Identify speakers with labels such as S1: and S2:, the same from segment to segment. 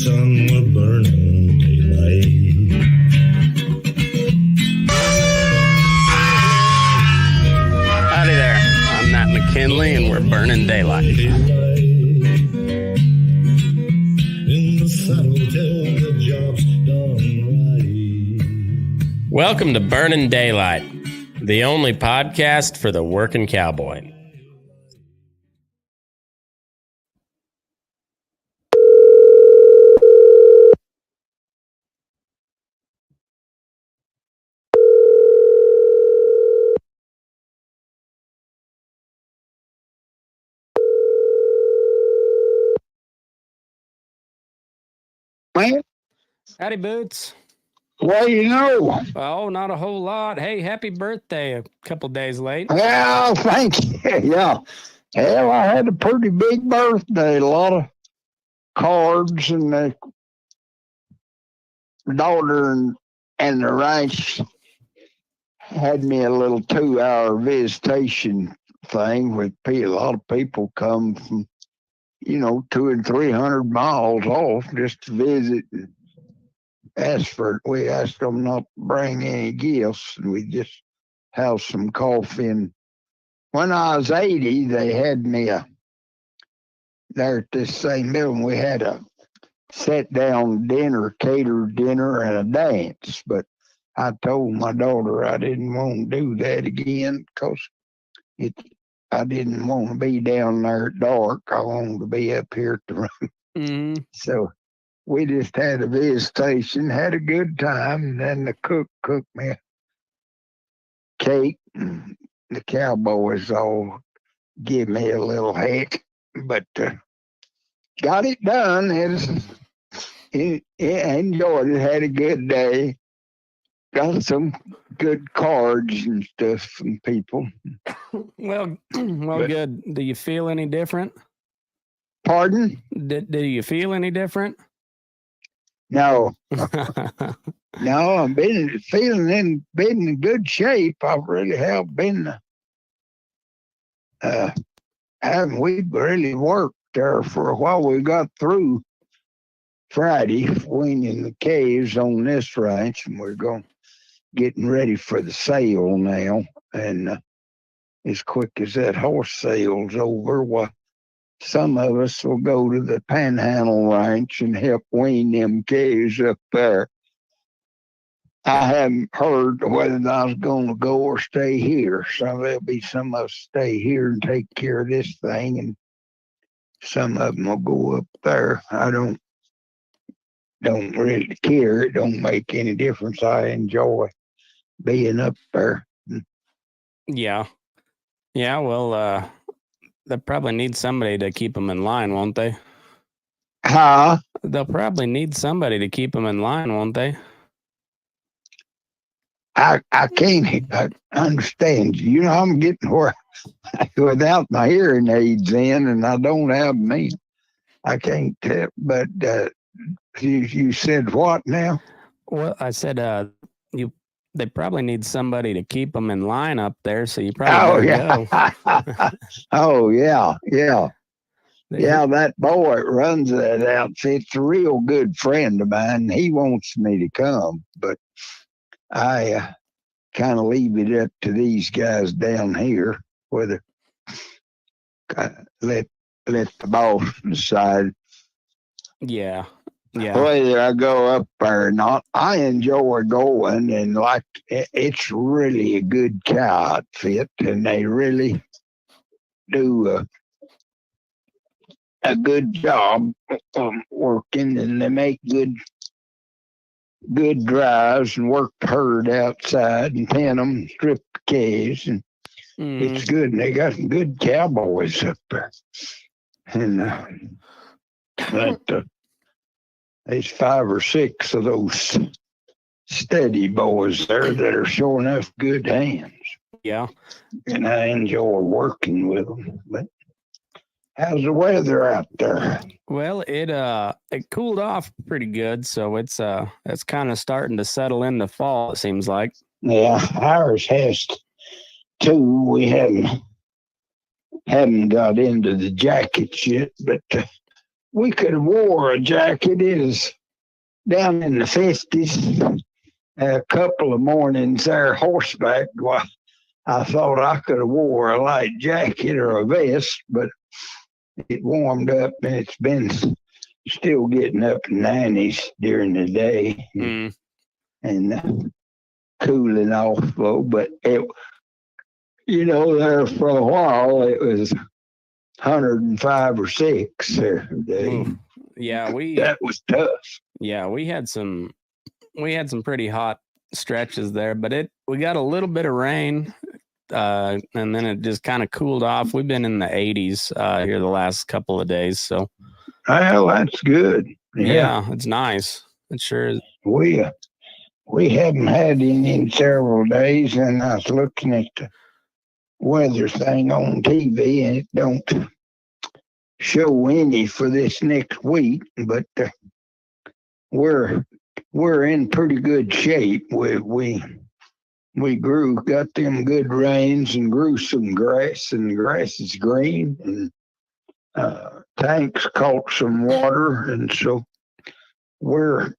S1: sun were burning daylight.
S2: Howdy there. I'm Matt McKinley, and we're burning daylight.
S1: In the saddle till the job's done right.
S2: Welcome to Burning Daylight, the only podcast for the working cowboy.
S3: Man,
S2: Howdy, Boots.
S3: well,
S2: Oh, not a whole lot. Hey, happy birthday a couple days late.
S3: well, thank you. Yeah. Hell, I had a pretty big birthday. A lot of cards, and the daughter and the ranch had me a little 2-hour visitation thing with a lot of people come from, 200 and 300 miles off just to visit. We asked them not to bring any gifts, and we just have some coffee. And when I was 80, they had me there at this same building. We had a sit-down dinner, catered dinner, and a dance. But I told my daughter I didn't want to do that again because I didn't want to be down there at dark. I wanted to be up here at the room.
S2: Mm-hmm.
S3: So we just had a visitation, had a good time, and then the cook cooked me a cake. And the cowboys all give me a little heck, but got it done. Enjoyed it, had a good day. Got some good cards and stuff from people.
S2: Well, good. Do you feel any different?
S3: Pardon?
S2: Do you feel any different?
S3: No. No, I've been feeling been in good shape. I really have been. We really worked there for a while. We got through Friday weaning the calves on this ranch, and we're getting ready for the sale now. And as quick as that horse sale's over, well, some of us will go to the Panhandle Ranch and help wean them calves up there. I haven't heard whether I was going to go or stay here. So there'll be some of us stay here and take care of this thing, and some of them will go up there. I don't really care. It don't make any difference. I enjoy being up there.
S2: Yeah. Yeah, well, they'll probably need somebody to keep them in line, won't they?
S3: Huh?
S2: They'll probably need somebody to keep them in line, won't they?
S3: I can't understand you. I'm getting where without my hearing aids in, and I don't have me. I can't tell. But you said what now?
S2: Well, I said they probably need somebody to keep them in line up there, so you probably better go.
S3: Oh, yeah. Yeah, that boy that runs that outfit's a real good friend of mine. He wants me to come, but I kind of leave it up to these guys down here, whether let the boss decide.
S2: Yeah.
S3: Whether I go up there or not. I enjoy going, and it's really a good cow outfit, and they really do a good job working, and they make good drives and work the herd outside and pen them, strip the calves, and it's good. And they got some good cowboys up there, and there's 5 or 6 of those steady boys there that are sure enough good hands.
S2: Yeah.
S3: And I enjoy working with them. But how's the weather out there?
S2: Well, it cooled off pretty good, so it's kind of starting to settle into fall, it seems like.
S3: Yeah, ours has too. We haven't got into the jackets yet, but we could have wore a jacket. It was down in the 50s. A couple of mornings there horseback. Well, I thought I could have wore a light jacket or a vest, but it warmed up and it's been still getting up in 90s during the day and cooling off though. But it, there for a while it was 105 or 6 every day.
S2: Yeah,
S3: that was tough.
S2: Yeah, we had some pretty hot stretches there, but we got a little bit of rain, and then it just kind of cooled off. We've been in the 80s here the last couple of days, so
S3: well, that's good.
S2: Yeah, it's nice. It sure is.
S3: We haven't had any in several days, and I was looking at the weather thing on TV, and it don't show any for this next week, but we're in pretty good shape. We got them good rains and grew some grass, and the grass is green, and tanks caught some water, and so we're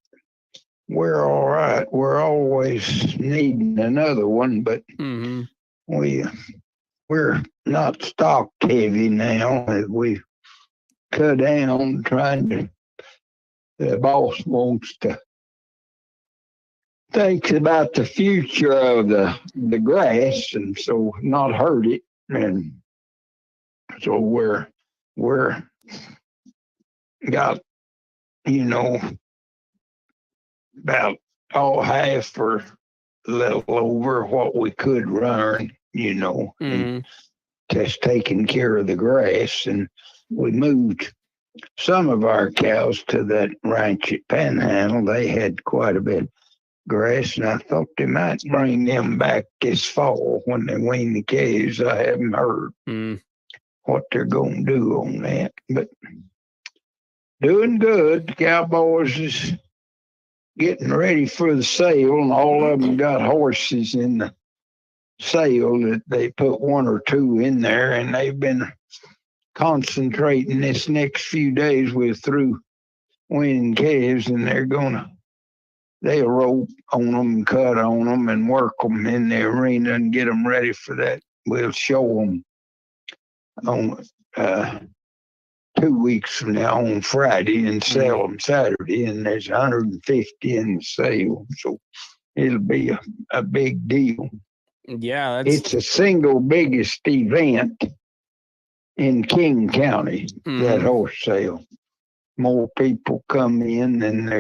S3: all right. We're always needing another one, but we're not stocked heavy now. We cut down trying to. The boss wants to think about the future of the grass, and so not hurt it. And so we're got about half or a little over what we could run, and just taking care of the grass. And we moved some of our cows to that ranch at Panhandle. They had quite a bit of grass, and I thought they might bring them back this fall when they wean the calves. I haven't heard what they're going to do on that, but doing good. The Cowboys is getting ready for the sale, and all of them got horses in the sale that they put one or two in there, and they've been concentrating this next few days. We're through weaning calves, and they'll rope on them, cut on them, and work them in the arena and get them ready for that. We'll show them on 2 weeks from now on Friday and sell them Saturday, and there's 150 in the sale, so it'll be a big deal.
S2: Yeah,
S3: it's the single biggest event in King County, that horse sale. More people come in, and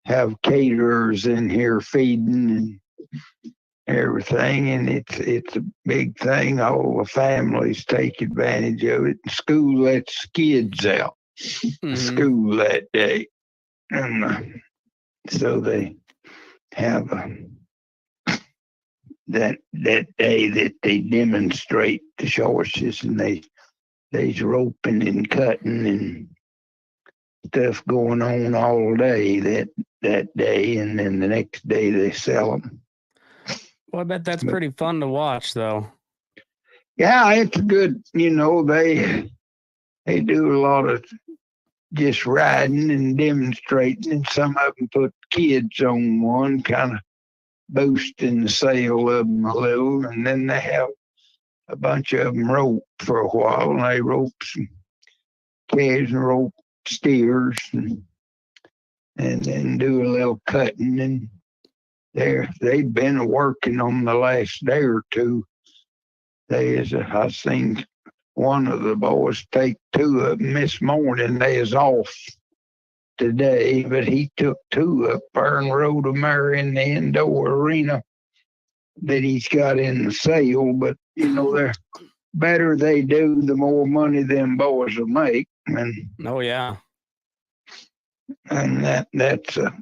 S3: have caterers in here feeding and everything, and it's a big thing. All the families take advantage of it. School lets kids out school that day, and so they have that day that they demonstrate the horses, and they's roping and cutting and stuff going on all day that day, and then the next day they sell them.
S2: Well, I bet that's pretty fun to watch, though.
S3: Yeah, it's good. They do a lot of just riding and demonstrating, and some of them put kids on one, kind of boosting the sale of them a little, and then they have a bunch of them rope for a while, and they rope some calves and rope steers, and then do a little cutting, and they've been working on the last day or two. I seen one of the boys take two of them this morning. They is off today, but he took two up there and rode them there in the indoor arena that he's got in the sale. But the better they do, the more money them boys will make. And and that's a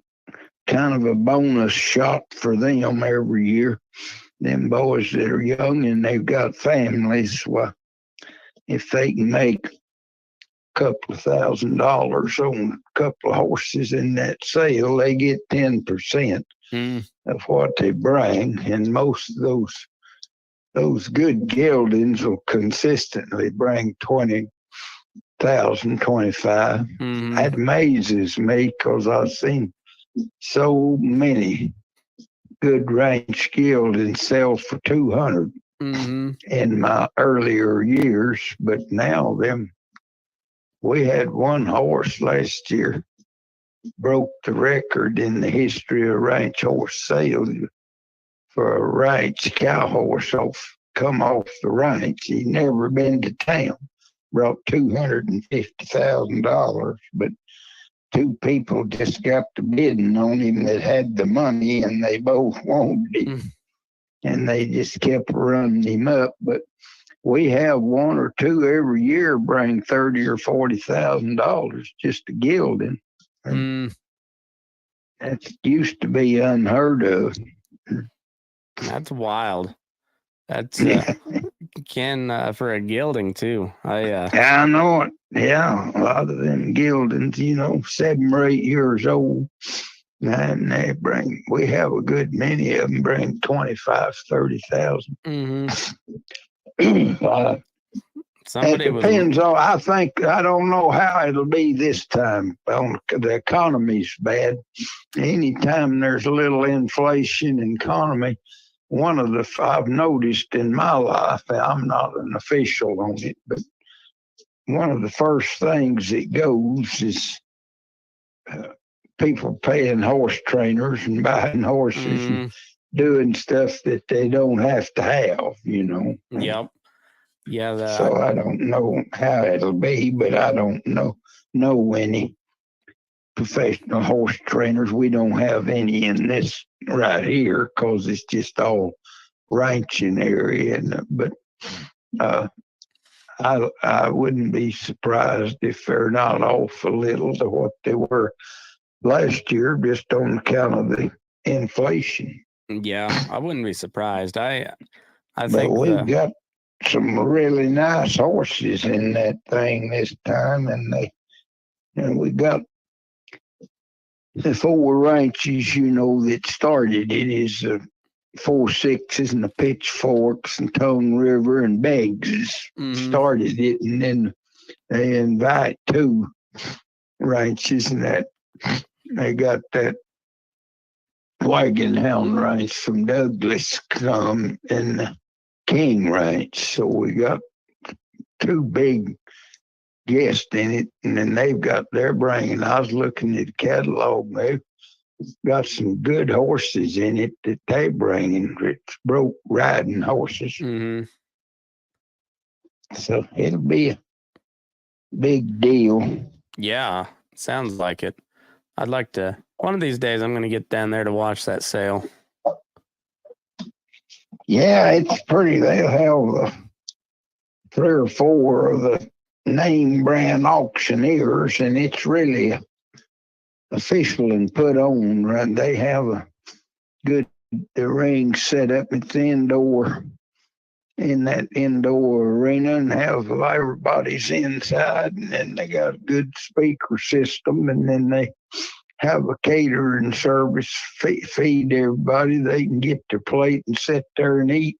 S3: kind of a bonus shot for them every year. Them boys that are young and they've got families, well, if they can make a couple of $1,000 on a couple of horses in that sale, they get 10% of what they bring. And most of those good geldings will consistently bring 20, 1,025. That amazes me because I've seen so many good ranch geldings sell for 200 in my earlier years, but now we had one horse last year broke the record in the history of ranch horse sales for a ranch cow horse come off the ranch. He'd never been to town. Brought $250,000, but two people just got to bidding on him that had the money, and they both wanted him, and they just kept running him up. But we have one or two every year bring $30,000 or $40,000 just to gelding. That used to be unheard of.
S2: That's wild. That's for a gelding too.
S3: I know it. Yeah, a lot of them geldings, 7 or 8 years old, and we have a good many of them bring 25, 30,000. It depends on. I don't know how it'll be this time. The economy's bad. Anytime there's a little inflation in economy, one of the I've noticed in my life, I'm not an official on it, but one of the first things that goes is people paying horse trainers and buying horses and doing stuff that they don't have to have,
S2: Yep. Yeah.
S3: So I don't know how it'll be, but I don't know any professional horse trainers. We don't have any in this right here because it's just all ranching area. But I wouldn't be surprised if they're not off a little to what they were last year, just on account of the inflation.
S2: Yeah, I wouldn't be surprised. I
S3: but
S2: think
S3: we've got some really nice horses in that thing this time, and we got the 4 ranches, that started it is 4 6s and the Pitchforks and Tongue River and Beggs started it, and then they invite 2 ranches, and that they got that Wagon Hound Ranch from Douglas come and the King Ranch. So we got 2 big guests in it, and then they're bringing. I was looking at the catalog. They've got some good horses in it that they're bringing. It's broke riding horses. So it'll be a big deal.
S2: Yeah, sounds like it. I'd like to. One of these days, I'm going to get down there to watch that sale.
S3: Yeah, it's pretty. They'll have 3 or 4 of the name brand auctioneers, and it's really official and put on. Right? They have the ring set up. It's indoor in that indoor arena, and have everybody's inside, and then they got a good speaker system, and then they have a catering service, feed everybody. They can get their plate and sit there and eat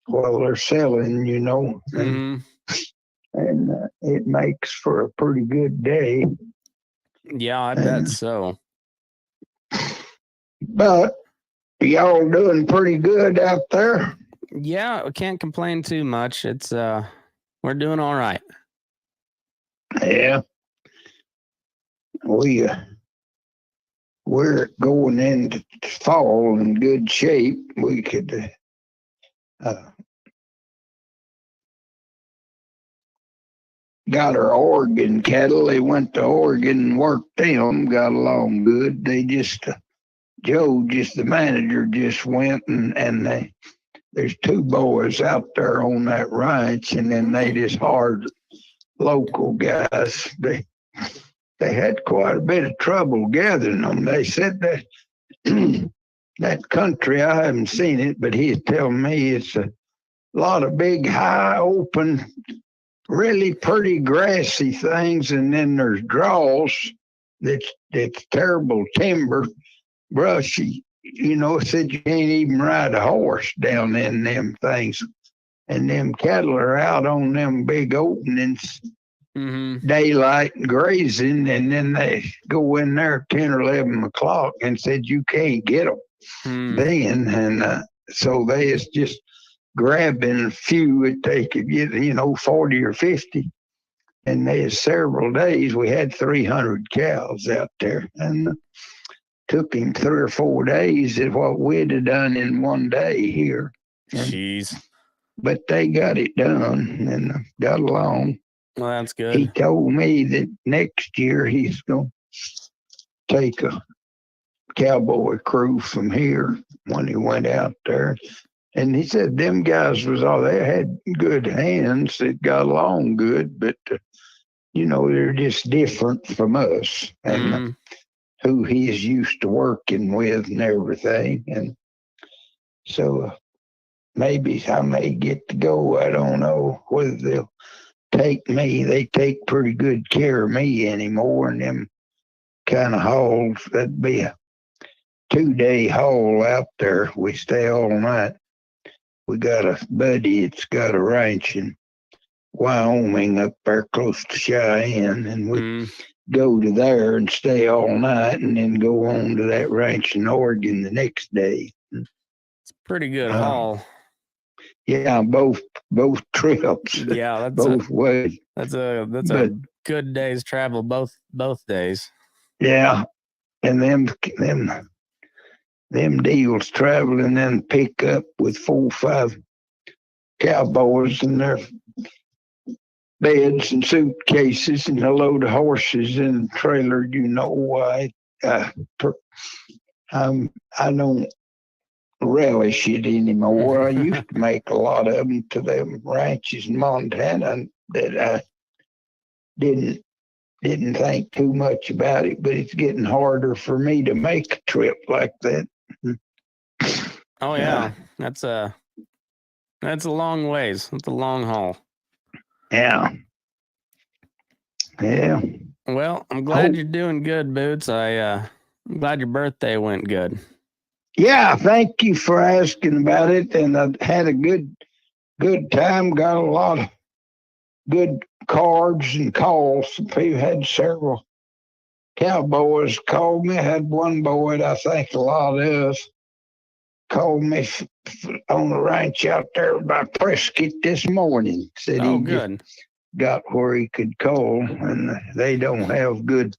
S3: while they're selling, and it makes for a pretty good day.
S2: Yeah, I bet so.
S3: But y'all doing pretty good out there?
S2: Yeah, we can't complain too much. It's we're doing all right.
S3: Yeah. We're going into fall in good shape. We could got our Oregon cattle. They went to Oregon and worked them, got along good. They Joe, the manager, just went and there's 2 boys out there on that ranch, and then they just hired local guys. They had quite a bit of trouble gathering them. They said that that country, I haven't seen it, but he's telling me it's a lot of big, high, open, really pretty grassy things, and then there's draws that's terrible timber, brushy. Said you can't even ride a horse down in them things. And them cattle are out on them big openings daylight and grazing, and then they go in there 10 or 11 o'clock and said you can't get them then. And so they is just grabbing a few that they could get, 40 or 50. And there's several days we had 300 cows out there, and took him 3 or 4 days at what we'd have done in one day here.
S2: Jeez.
S3: But they got it done and got along.
S2: Well, that's good.
S3: He told me that next year he's going to take a cowboy crew from here when he went out there. And he said them guys they had good hands that got along good, but, they're just different from us and who he is used to working with and everything. And so maybe I may get to go. I don't know whether they'll take me. They take pretty good care of me anymore. And them kind of hauls, that'd be a 2-day haul out there. We stay all night. We got a buddy that's got a ranch in Wyoming up there close to Cheyenne, and we go to there and stay all night and then go on to that ranch in Oregon the next day.
S2: It's a pretty good haul.
S3: Yeah, both trips.
S2: Yeah, that's
S3: both ways.
S2: That's a good day's travel both days.
S3: Yeah, and them deals traveling and pick up with 4 or 5 cowboys and their beds and suitcases and a load of horses in the trailer. I don't relish it anymore. I used to make a lot of them to them ranches in Montana that I didn't think too much about it, but it's getting harder for me to make a trip like that.
S2: Oh yeah, that's a long ways. That's a long haul.
S3: Yeah.
S2: Well, I'm glad you're doing good, Boots. I'm glad your birthday went good.
S3: Yeah, thank you for asking about it. And I had a good time. Got a lot of good cards and calls. People had several cowboys called me. I had one boy that I think a lot of us called me on the ranch out there by Prescott this morning. Said
S2: good.
S3: Got where he could call, and they don't have good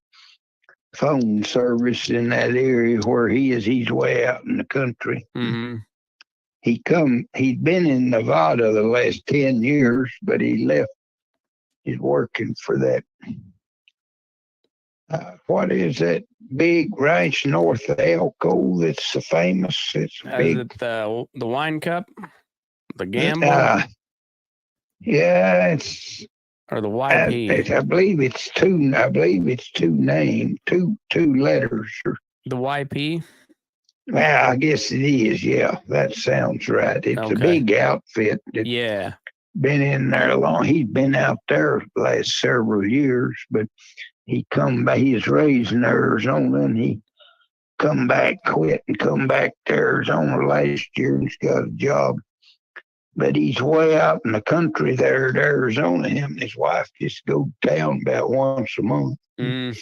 S3: phone service in that area where he is. He's way out in the country. He'd been in Nevada the last 10 years, but he left. He's working for that. What is that big ranch north of Elko that's so famous? It's big.
S2: Is it the Wine Cup? The Gamble?
S3: Yeah, it's
S2: or the YP.
S3: I believe it's two names, two letters.
S2: The YP?
S3: Well, I guess it is. Yeah, that sounds right. It's a big outfit.
S2: Yeah.
S3: Been in there long. He's been out there the last several years, but he come back. He was raised in Arizona, and he come back, quit, and come back to Arizona last year, and he's got a job. But he's way out in the country there at Arizona. Him and his wife just go to town about once a month. And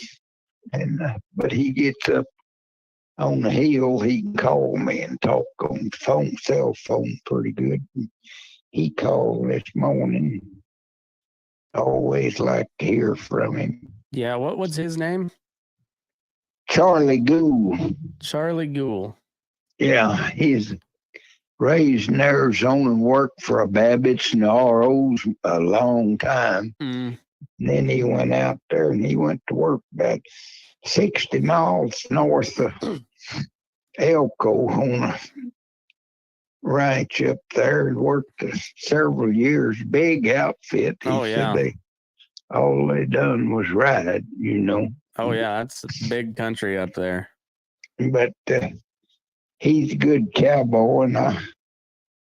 S3: but he gets up on the hill. He can call me and talk on the phone, cell phone, pretty good. He called this morning. Always like to hear from him.
S2: Yeah, what was his name?
S3: Charlie Gould.
S2: Charlie Gould.
S3: Yeah, he's raised in Arizona and worked for a Babbitt's and the ROs a long time. And then he went out there and he went to work about 60 miles north of Elko on a ranch up there and worked several years. Big outfit. He said all they done was ride,
S2: Oh, yeah, that's a big country up there.
S3: But he's a good cowboy, and I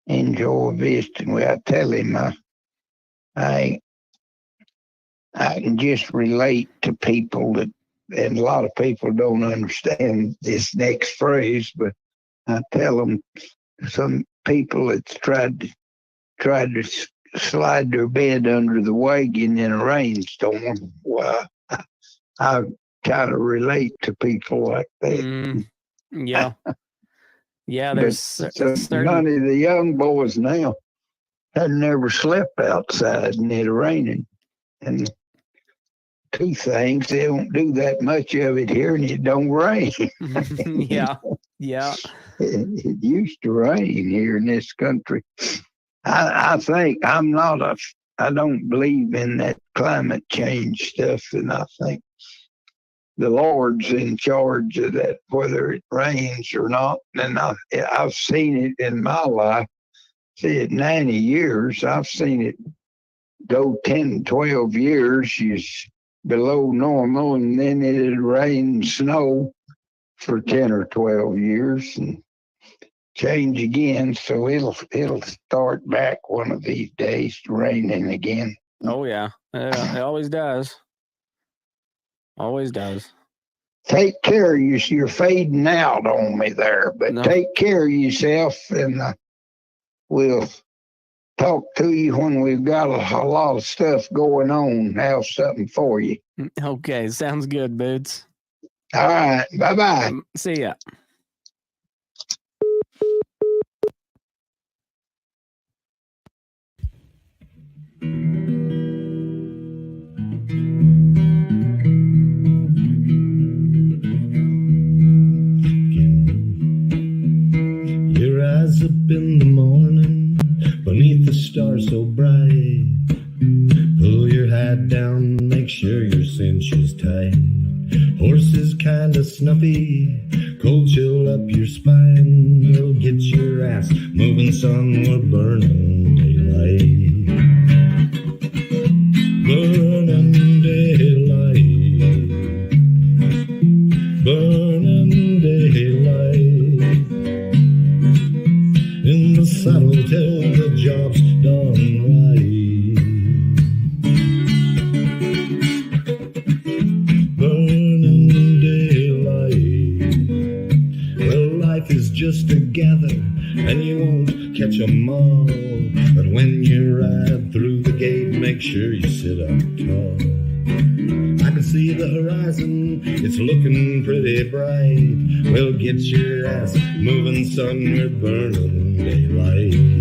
S3: enjoy visiting with. I tell him I can just relate to people and a lot of people don't understand this next phrase, but I tell them some people that's tried to slide their bed under the wagon in a rainstorm. Well, I kind of relate to people like that.
S2: Yeah. Yeah,
S3: But
S2: there's
S3: so
S2: certain.
S3: none of the young boys now had never slept outside and it raining. And two things, they don't do that much of it here and it don't rain.
S2: Yeah. Yeah.
S3: It used to rain here in this country. I think I don't believe in that climate change stuff, and I think the Lord's in charge of that, whether it rains or not. And I've seen it in my life. See, at 90 years, I've seen it go 10, 12 years, is below normal, and then it'd rain and snow for 10 or 12 years and change again. So it'll start back one of these days raining again.
S2: Oh yeah. It always does. Always does.
S3: Take care of you. You're fading out on me there, but
S2: No.
S3: take care of yourself, and we'll talk to you when we've got a lot of stuff going on. Have something for you.
S2: Okay, sounds good, Boots.
S3: All right. Bye-bye.
S2: See ya.
S1: Your eyes up in the morning, beneath the stars so bright. Pull your hat down, make sure your cinch is tight. Horses kinda snuffy, cold chill up your spine. We'll get your ass moving, son, we're burning daylight. Burning daylight. Burning daylight. In the saddle till the job's done right. Burning daylight. Well, life is just a gather, and you won't catch 'em all. But when you ride through the gate, make sure you sit up tall. I can see the horizon, it's looking pretty bright. Well, get your ass moving, son, we're burning daylight.